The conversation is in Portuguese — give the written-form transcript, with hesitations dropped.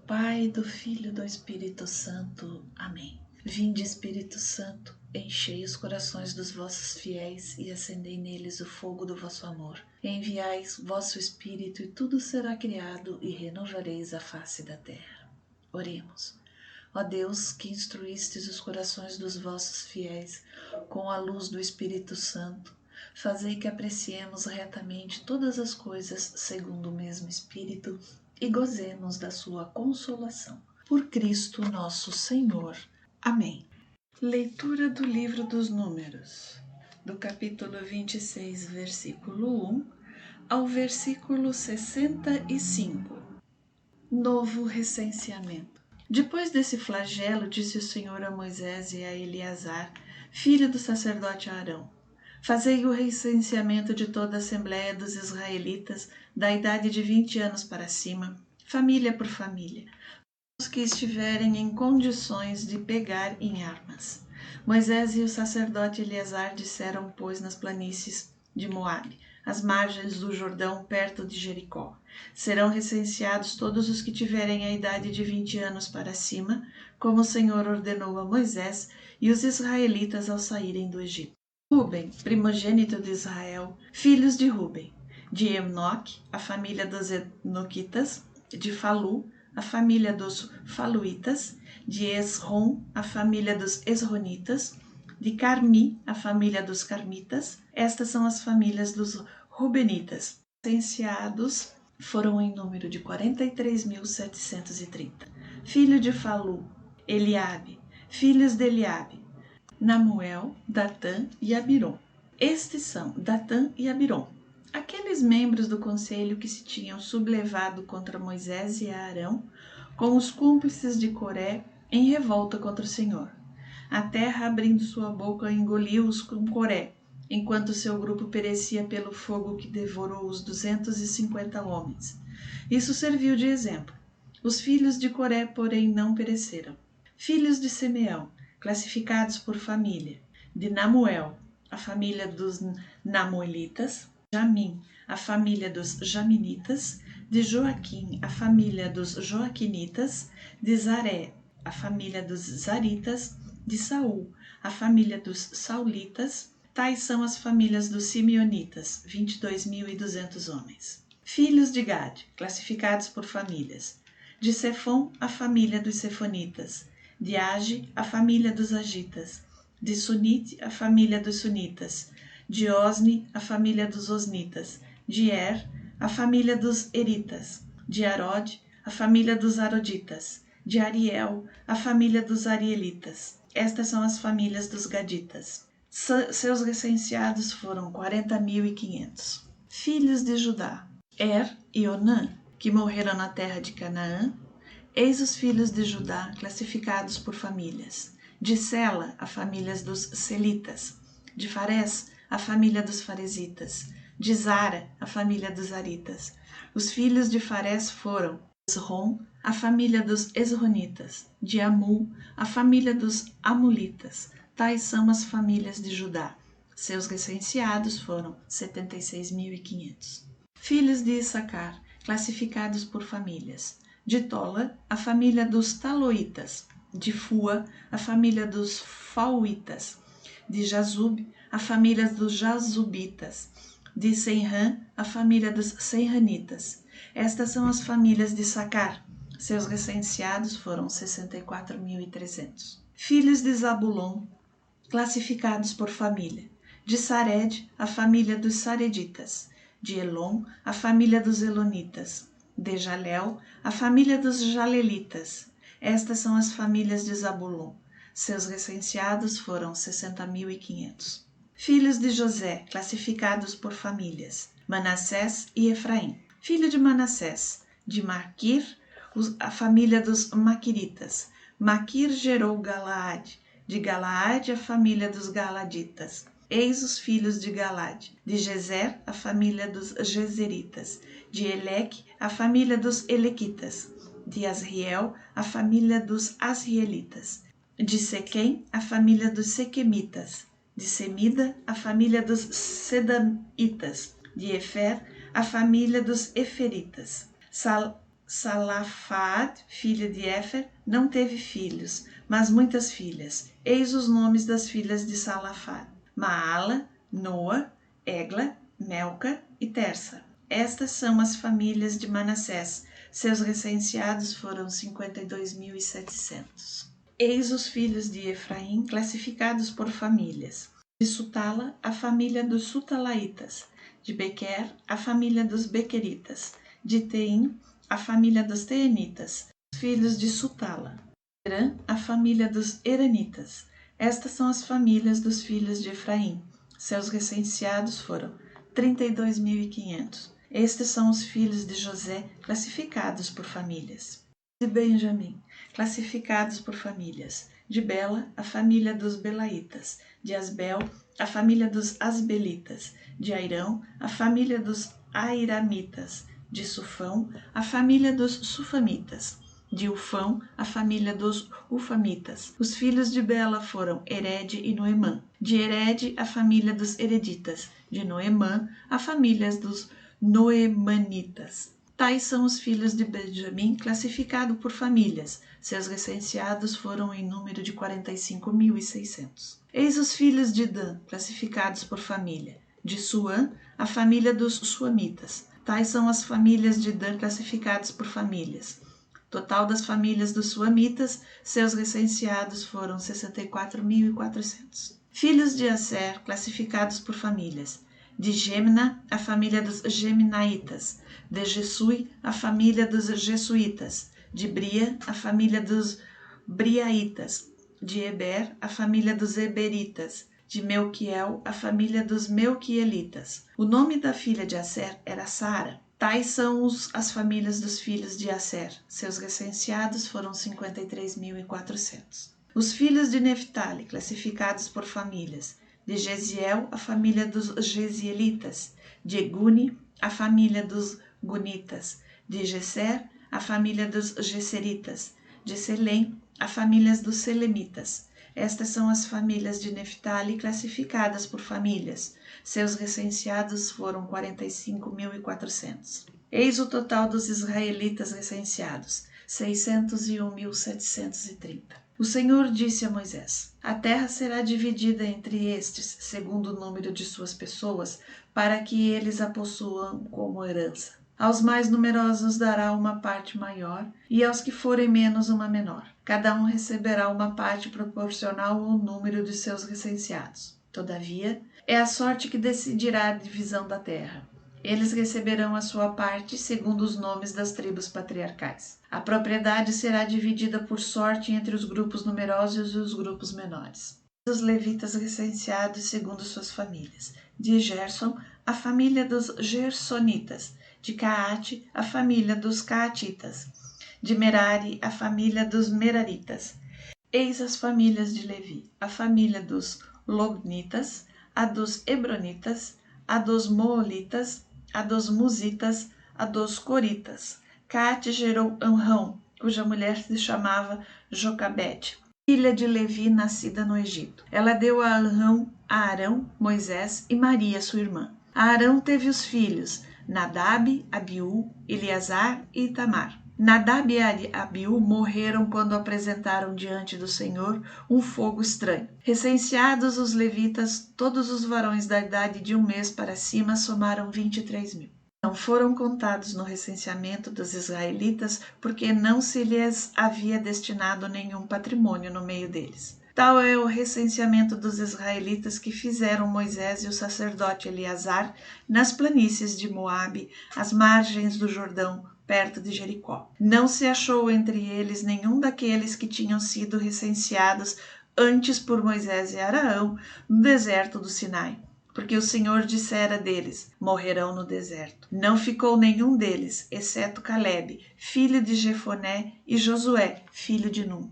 Pai, do Filho e do Espírito Santo. Amém. Vinde, Espírito Santo, enchei os corações dos vossos fiéis e acendei neles o fogo do vosso amor. Enviai vosso Espírito e tudo será criado e renovareis a face da terra. Oremos. Ó Deus, que instruístes os corações dos vossos fiéis com a luz do Espírito Santo, fazei que apreciemos retamente todas as coisas segundo o mesmo Espírito e gozemos da sua consolação. Por Cristo nosso Senhor. Amém. Leitura do livro dos Números, do capítulo 26, versículo 1 ao versículo 65. Novo recenseamento. Depois desse flagelo, disse o Senhor a Moisés e a Eleazar, filho do sacerdote Arão: Fazei o recenseamento de toda a Assembleia dos Israelitas, da idade de 20 anos para cima, família por família, os que estiverem em condições de pegar em armas. Moisés e o sacerdote Eleazar disseram, pois, nas planícies de Moabe, às margens do Jordão, perto de Jericó: serão recenseados todos os que tiverem a idade de 20 anos para cima, como o Senhor ordenou a Moisés e os israelitas ao saírem do Egito. Ruben, primogênito de Israel, filhos de Ruben: de Enoque, a família dos Enoquitas; de Falu, a família dos Faluitas; de Esrom, a família dos Esronitas; de Carmi, a família dos Carmitas. Estas são as famílias dos Rubenitas. Recenseados foram em número de 43.730. Filho de Falu, Eliabe; filhos de Eliabe, Namuel, Datã e Abirom. Estes são Datã e Abirom, aqueles membros do conselho que se tinham sublevado contra Moisés e Arão, com os cúmplices de Coré, em revolta contra o Senhor. A terra, abrindo sua boca, engoliu-os com Coré, enquanto seu grupo perecia pelo fogo que devorou os 250 homens. Isso serviu de exemplo. Os filhos de Coré, porém, não pereceram. Filhos de Simeão, classificados por família: de Namuel, a família dos Namuelitas; Jamim, a família dos Jaminitas; de Joaquim, a família dos Joaquinitas; de Zaré, a família dos Zaritas; de Saul, a família dos Saulitas. Tais são as famílias dos Simeonitas, 22.200 homens. Filhos de Gade, classificados por famílias: de Sefom, a família dos Sefonitas; de Age, a família dos Agitas; de Sunite, a família dos Sunitas; de Osni, a família dos Osnitas; de Er, a família dos Eritas; de Arod, a família dos Aroditas; de Ariel, a família dos Arielitas. Estas são as famílias dos Gaditas. Seus recenseados foram 40.500. Filhos de Judá: Er e Onã, que morreram na terra de Canaã. Eis os filhos de Judá, classificados por famílias: de Sela, a família dos Selitas; de Fares, a família dos Faresitas; de Zara, a família dos Zaritas. Os filhos de Fares foram: Esrom, a família dos Esronitas; de Amul, a família dos Amulitas. Tais são as famílias de Judá. Seus recenseados foram 76.500. Filhos de Issacar, classificados por famílias: de Tola, a família dos Taloitas; de Fua, a família dos Fauitas; de Jazub, a família dos Jazubitas; de Senrã, a família dos Senranitas. Estas são as famílias de Issacar. Seus recenseados foram 64.300. Filhos de Zabulon, classificados por família: de Sared, a família dos Sareditas; de Elon, a família dos Elonitas; de Jalel, a família dos Jalelitas. Estas são as famílias de Zabulon. Seus recenseados foram 60.500. Filhos de José, classificados por famílias: Manassés e Efraim. Filho de Manassés: de Maquir, a família dos Maquiritas. Maquir gerou Galaade; de Galaade, a família dos Galaditas. Eis os filhos de Galade: de Gezer, a família dos Gezeritas; de Eleque, a família dos Elequitas; de Asriel, a família dos Asrielitas; de Sequém, a família dos Sequemitas; de Semida, a família dos Sedamitas; de Efer, a família dos Eferitas. Salafad, filha de Éfer, não teve filhos, mas muitas filhas. Eis os nomes das filhas de Salafad: Maala, Noa, Egla, Melca e Tersa. Estas são as famílias de Manassés. Seus recenseados foram 52.700. Eis os filhos de Efraim, classificados por famílias. De Sutala, a família dos Sutalaitas. De Bequer, a família dos Bequeritas. De Teim, a família dos Teenitas. Os filhos de Sutala. De Erã, a família dos Eranitas. Estas são as famílias dos filhos de Efraim. Seus recenseados foram 32.500. Estes são os filhos de José, classificados por famílias. De Benjamim, classificados por famílias. De Bela, a família dos Belaitas. De Asbel, a família dos Asbelitas. De Airão, a família dos Airamitas. De Sufão, a família dos Sufamitas. De Ufão, a família dos Ufamitas. Os filhos de Bela foram Ered e Noemã. De Ered, a família dos Ereditas. De Noemã, a família dos Noemanitas. Tais são os filhos de Benjamim, classificado por famílias. Seus recenseados foram em número de 45.600. Eis os filhos de Dan, classificados por família. De Suã, a família dos Suamitas. Tais são as famílias de Dan, classificados por famílias. Total das famílias dos Suamitas, seus recenseados foram 64.400. Filhos de Asser, classificados por famílias. De Gemna, a família dos Geminaitas. De Jesui, a família dos Jesuítas. De Bria, a família dos Briaitas. De Eber, a família dos Eberitas. De Melquiel, a família dos Melquielitas. O nome da filha de Asser era Sara. Tais são as famílias dos filhos de Asser. Seus recenseados foram 53.400. Os filhos de Neftali, classificados por famílias. De Gesiel, a família dos Gesielitas. De Egune, a família dos Gunitas. De Gesser, a família dos Gesseritas. De Selém, a família dos Selemitas. Estas são as famílias de Neftali, classificadas por famílias. Seus recenseados foram 45.400. Eis o total dos israelitas recenseados, 601.730. O Senhor disse a Moisés: a terra será dividida entre estes, segundo o número de suas pessoas, para que eles a possuam como herança. Aos mais numerosos dará uma parte maior, e aos que forem menos uma menor. Cada um receberá uma parte proporcional ao número de seus recenseados. Todavia, é a sorte que decidirá a divisão da terra. Eles receberão a sua parte segundo os nomes das tribos patriarcais. A propriedade será dividida por sorte entre os grupos numerosos e os grupos menores. Os levitas recenseados segundo suas famílias. De Gerson, a família dos Gersonitas. De Caate, a família dos Caatitas. De Merari, a família dos Meraritas. Eis as famílias de Levi: a família dos Lognitas, a dos Hebronitas, a dos Moolitas, a dos Musitas, a dos Coritas. Caate gerou Anrão, cuja mulher se chamava Jocabede, filha de Levi, nascida no Egito. Ela deu a Anrão a Arão, Moisés e Maria, sua irmã. Arão teve os filhos Nadab, Abiú, Eleazar e Itamar. Nadab e Abiú morreram quando apresentaram diante do Senhor um fogo estranho. Recenseados os levitas, todos os varões da idade de 1 mês para cima somaram 23.000. Não foram contados no recenseamento dos israelitas, porque não se lhes havia destinado nenhum patrimônio no meio deles. Tal é o recenseamento dos israelitas que fizeram Moisés e o sacerdote Eleazar nas planícies de Moabe, às margens do Jordão, perto de Jericó. Não se achou entre eles nenhum daqueles que tinham sido recenseados antes por Moisés e Arão no deserto do Sinai, porque o Senhor dissera deles: morrerão no deserto. Não ficou nenhum deles, exceto Calebe, filho de Jefoné, e Josué, filho de Num.